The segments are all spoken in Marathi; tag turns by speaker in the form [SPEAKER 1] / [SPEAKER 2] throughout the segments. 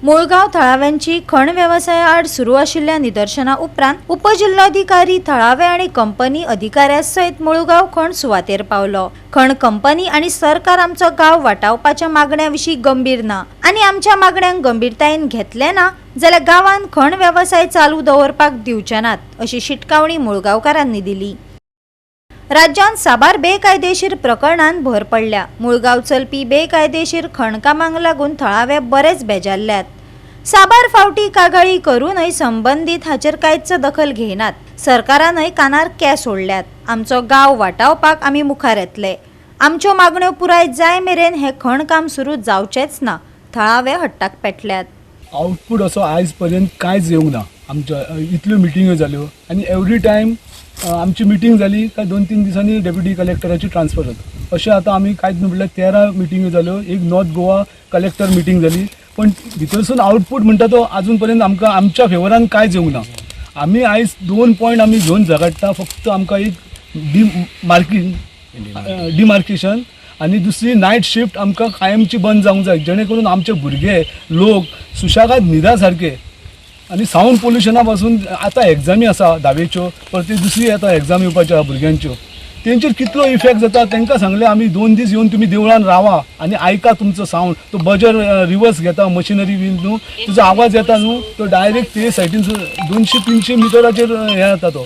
[SPEAKER 1] मुळगाव थळाव्यांची खण व्यवसाया आड सुरू आशिल्ल्या निदर्शना उपरांत उपजिल्हाधिकारी थळावे आणि कंपनी अधिकाऱ्यांसयत मुळगाव खण सुवातेर पावलो। खण कंपनी आणि सरकार आमचो गाव वाटावपाच्या मागण्यांविशीं गंभीर ना आणि आमच्या मागण्यांक गंभीरतायेन घेतले ना जाल्यार गावान खण व्यवसाय चालू दवरपाक दिवचे नात अशी शिटकावणी मुळगावकारांनी दिली। राज्यात साबार बेकायदेशीर प्रकरणांत भर पडल्या। मुळगाव चलपी बेकायदेशीर खणकामांक लागून थळावे बरेच बेजारल्यात। साबार फावटी कागाळी करूनय संबंधित हाचेर कांयच दखल घेयनात। सरकारानय कानार केंस सोडल्यात। आमचो गाव वाटावपाक आमी मुखार येतले। आमच्यो मागण्यो पुराय जाय मेरेन हे खणकाम सुरू जावचेच ना, थळावे हट्टाक पेटल्यात।
[SPEAKER 2] आउटपुट असो आयज पर्यंत कांयच येवंक ना। आमच्या इतल्यो मिटिंग्यो जाल्यो आनी एवरी टायम आमची मिटींग जाली काय 2-3 दिसांनी डेप्युटी कलेक्टराची ट्रान्सफर जाता। अशें आतां आमी कांयच न्हू म्हणल्यार 13 मिटिंग्यो जाल्यो। एक नॉर्थ गोवा कलेक्टर मिटींग जाली, पण भितरसून आउटपुट म्हणटा तो आजून पर्यंत आमकां आमच्या फेवरान कांयच येवंक ना। आमी आयज 2 पॉयंट आमी घेवन झगडटा। फक्त आमकां एक डिमार्केशन आनी दुसरी नायट शिफ्ट आमकां कायमची बंद जावंक जाय, जेणे करून आमचे भुरगे लोक सुशागाद न्हिदा सारके आनी सावंड पोल्युशना पासून आतां एग्जामी आसा 10वेच्यो, परती दुसरी आतां एग्जाम येवपाच्यो आहा भुरग्यांच्यो, तेंचेर कितलो इफेक्ट जाता। तांकां सांगलें आमी 2 दीस येवन तुमी देवळान रावा आनी आयका तुमचो सावंड। तो बजर रिवर्स घेता मशिनरी बीन न्हू, तुजो आवाज येता न्हू तो डायरेक्ट ते सायडीन 200-300 मिटराचेर हे जाता। तो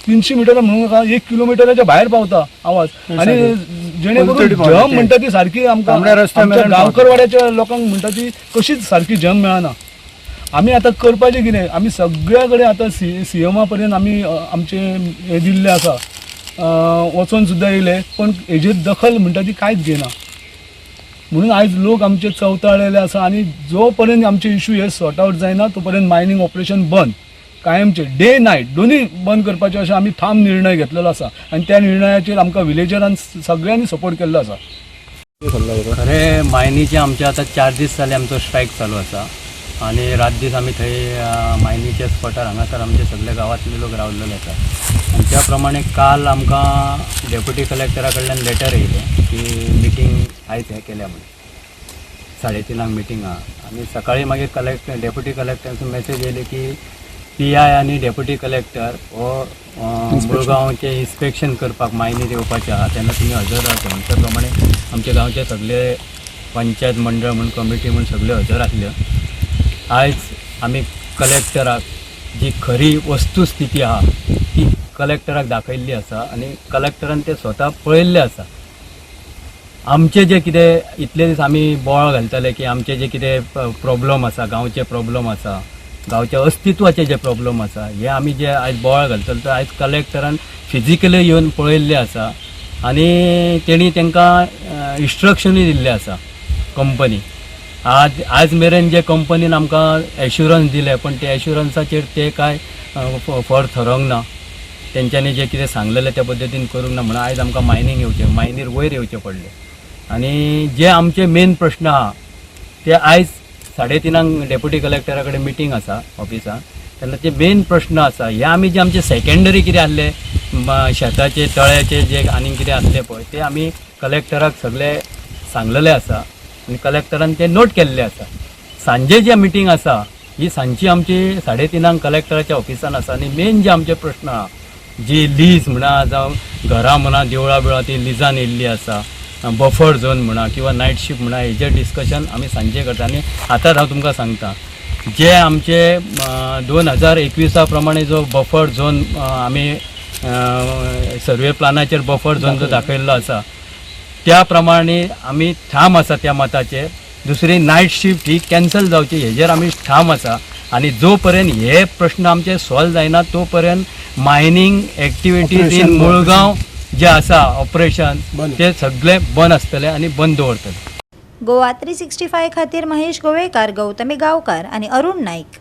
[SPEAKER 2] 300 मिटर म्हणून 1 किलोमिटराच्या भायर पावता आवाज। आनी जेणे करून जम म्हणटा ती सारकी आमकां गांवकरवाड्याच्या लोकांक म्हणटा ती कशीच सारकी जम मेळना। आमी आतां करपाचें कितें? आमी सगळ्या कडेन आतां सीएमा पर्यंत आमी आमचे हे दिल्ले आसा, वचोन सुद्दां येयले, पण हेजेर दखल म्हणटा ती कांयच घेना। म्हणून आयज लोक आमचे चवताळलेले आसा आनी जो पर्यंत आमचे इशू हे सॉर्ट आवट जायना तो पर्यंत मायनींग ऑपरेशन बंद, कायमचे डे नायट दोन्ही बंद करपाचे अशें आमी ठाम निर्णय घेतलेलो आसा आनी त्या निर्णयाचेर आमकां विलेजरान सगळ्यांनी सपोर्ट केल्लो आसा।
[SPEAKER 3] खरें मायनीचे आमचे आतां 4 दीस जाले आमचो स्ट्रायक चालू आसा आनी रात दीस आमी थंय मायनीच्या स्पॉटार हांगासर आमचे सगळे गांवांतले लोक रावलेले आसात। आनी त्या प्रमाणे काल आमकां डेप्युटी कलेक्टरा कडल्यान लेटर येयलें की मिटींग आयज हें केल्या म्हणून 3:30 मिटींग आहा। आनी सकाळीं मागीर डेप्युटी कलेक्टराचो मेसेज येयले की PI आनी डेप्युटी कलेक्टर हो मुळगांवचे इन्स्पेक्शन करपाक मायनीर येवपाचे आहा, तेन्ना तुमी हजर रावचे म्हणून। त्या प्रमाणे आमचे गांवचे सगळे पंचायत मंडळ म्हणून कमिटी म्हणून सगळे हजर आसल्यो। आयज आमी कलेक्टराक जी खरी वस्तुस्थिती आहा ती कलेक्टराक दाखयल्ली आसा आनी कलेक्टरान ते स्वता पळयल्ले आसा। आमचे जे कितें इतले दीस आमी बोवाळ घालताले की आमचे जे कितें प्रॉब्लम आसा, गांवचे प्रॉब्लम आसा, गांवच्या अस्तित्वाचे जे प्रॉब्लम आसा, हे आमी जे आयज बोवाळ घालतले ते आयज कलेक्टरान फिजिकली येवन पळयल्ले आसा आनी तेणी तांकां इन्स्ट्रक्शनूय दिल्ले आसा कंपनी। आज मेरेन जे कंपनीन आमकां एश्युरन्स दिले, पण ते एश्युरन्साचेर ते काय फॉर थरोंक ना। तेंच्यांनी जे कितें सांगलेलें त्या पद्दतीन करूंक ना म्हणून आयज आमकां मायनीर वयर येवचें पडलें। आनी जे आमचे मेन प्रश्न आहा ते आयज 3:30 डेप्युटी कलेक्टरा कडेन मिटींग आसा ऑफिसान, तेन्ना ते मेन प्रश्न आसा हे आमी जे आमचे सेकेंडरी कितें आसले शेताचे तळ्याचे जे आनी कितें आसले पळय ते आमी कलेक्टराक सगळे सांगलेले आसा आनी कलेक्टरान ते नोट केल्ले आसा। सांजे जे मिटींग आसा ही सांजची आमची 3:30 कलेक्टराच्या ऑफिसान आसा आनी मेन जे आमचे प्रश्न आहा जी लीज म्हणा जावं घरां म्हणा देवळां बिळां ती लिजान येयल्ली आसा, बफर झोन म्हणा किंवा नायट शिफ्ट म्हणा हेजेर डिस्कशन आमी सांजे करता। आनी आतां हांव तुमकां सांगता जे आमचे 2021 प्रमाणे जो बफर झोन आमी सर्वे प्लानाचेर बफर झोन जो दाखयल्लो आसा त्या प्रमाणे आमी ठाम आसा त्या मताचेर। दुसरी नायट शिफ्ट ही कॅन्सल जावची हेजेर आमी ठाम आसा आनी जो पर्यंत हे प्रश्न आमचे सॉल्व जायना तो पर्यंत मायनींग एक्टिविटीज इन मुळगांव जे आसा ऑपरेशन ते सगळे बंद आसतले आनी बंद दवरतले।
[SPEAKER 1] गोवा 365 खातीर महेश गोवेकार, गौतमी गांवकार आनी अरुण नाईक।